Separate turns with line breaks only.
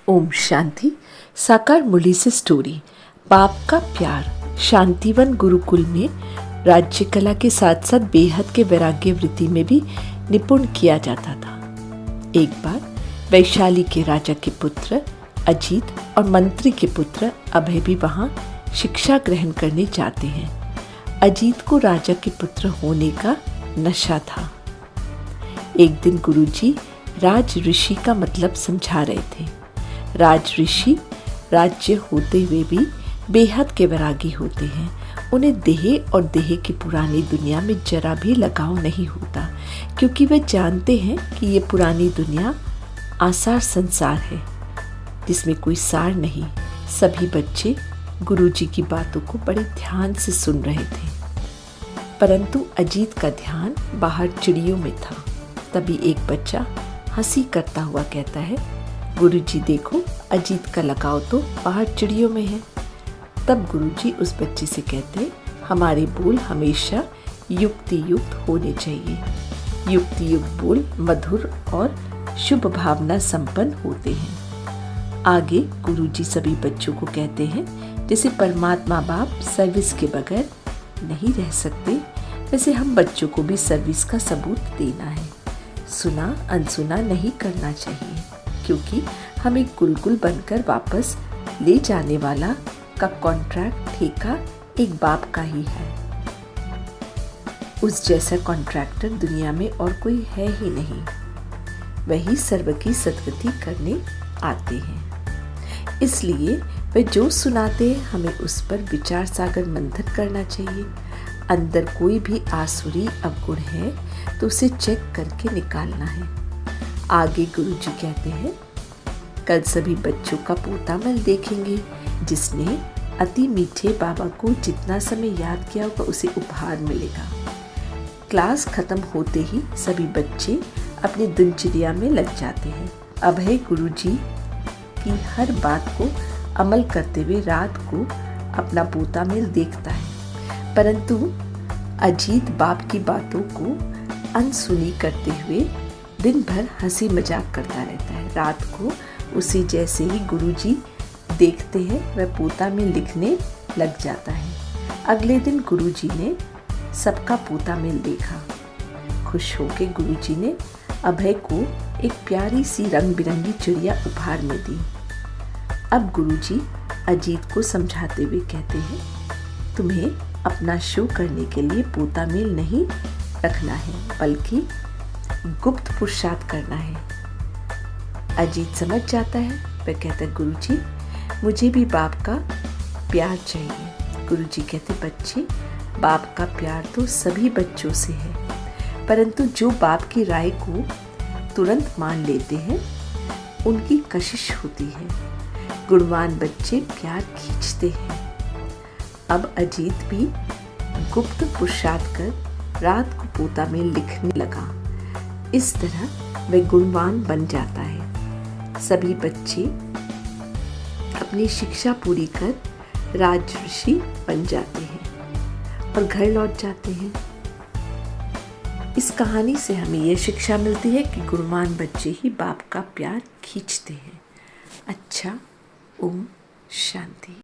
ओम शांति। साकार मुरली से स्टोरी। बाप का प्यार। शांतिवन गुरुकुल में राज्य कला के साथ साथ बेहद के वैराग्य वृत्ति में भी निपुण किया जाता था। एक बार वैशाली के राजा के पुत्र अजीत और मंत्री के पुत्र अभय भी वहाँ शिक्षा ग्रहण करने जाते हैं। अजीत को राजा के पुत्र होने का नशा था। एक दिन गुरुजी राज ऋषि का मतलब समझा रहे थे। राज ऋषि राज्य होते हुए भी बेहद के वैरागी होते हैं। उन्हें देह और देह की पुरानी दुनिया में जरा भी लगाव नहीं होता, क्योंकि वे जानते हैं कि ये पुरानी दुनिया आसार संसार है जिसमें कोई सार नहीं। सभी बच्चे गुरुजी की बातों को बड़े ध्यान से सुन रहे थे, परंतु अजीत का ध्यान बाहर चिड़ियों में था। तभी एक बच्चा हंसी करता हुआ कहता है, गुरुजी देखो, अजीत का लगाव तो बाहर चिड़ियों में है। तब गुरुजी उस बच्चे से कहते, हमारे बोल हमेशा युक्ति युक्त होने चाहिए। युक्ति युक्त बोल मधुर और शुभ भावना संपन्न होते हैं। आगे गुरुजी सभी बच्चों को कहते हैं, जैसे परमात्मा बाप सर्विस के बगैर नहीं रह सकते, वैसे हम बच्चों को भी सर्विस का सबूत देना है। सुना अनसुना नहीं करना चाहिए, क्योंकि हमें गुलगुल बनकर वापस ले जाने वाला का कॉन्ट्रैक्ट ठेका एक बाप का ही है। उस जैसा कॉन्ट्रैक्टर दुनिया में और कोई है ही नहीं। वही सर्व की सदगति करने आते हैं। इसलिए वे जो सुनाते हैं हमें उस पर विचार सागर मंथन करना चाहिए। अंदर कोई भी आसुरी अवगुण है तो उसे चेक करके निकालना है। आगे गुरुजी कहते हैं, कल सभी बच्चों का पोतामल देखेंगे। जिसने अति मीठे बाबा को जितना समय याद किया होगा उसे उपहार मिलेगा। क्लास खत्म होते ही सभी बच्चे अपनी दिनचर्या में लग जाते हैं। अभय गुरुजी की हर बात को अमल करते हुए रात को अपना पोतामल देखता है, परंतु अजीत बाप की बातों को अनसुनी करते हुए दिन भर हंसी मजाक करता रहता है। रात को उसे जैसे ही गुरुजी देखते हैं वह पोता में लिखने लग जाता है। अगले दिन गुरुजी ने सबका पोता मेल देखा। खुश होकर गुरुजी ने अभय को एक प्यारी सी रंग बिरंगी चिड़िया उपहार में दी। अब गुरुजी अजीत को समझाते हुए कहते हैं, तुम्हें अपना शो करने के लिए पोता मेल नहीं रखना है, बल्कि गुप्त पुरुषार्थ करना है। अजीत समझ जाता है। वह कहता है, गुरुजी मुझे भी बाप का प्यार चाहिए। गुरुजी कहते, बच्चे बाप का प्यार तो सभी बच्चों से है, परंतु जो बाप की राय को तुरंत मान लेते हैं उनकी कशिश होती है। गुणवान बच्चे प्यार खींचते हैं। अब अजीत भी गुप्त पुरुषार्थ कर रात को पोता में लिखने लगा। इस तरह वह गुणवान बन जाता है। सभी बच्चे अपनी शिक्षा पूरी कर राज ऋषि बन जाते हैं और घर लौट जाते हैं। इस कहानी से हमें यह शिक्षा मिलती है कि गुणवान बच्चे ही बाप का प्यार खींचते हैं। अच्छा, ओम शांति।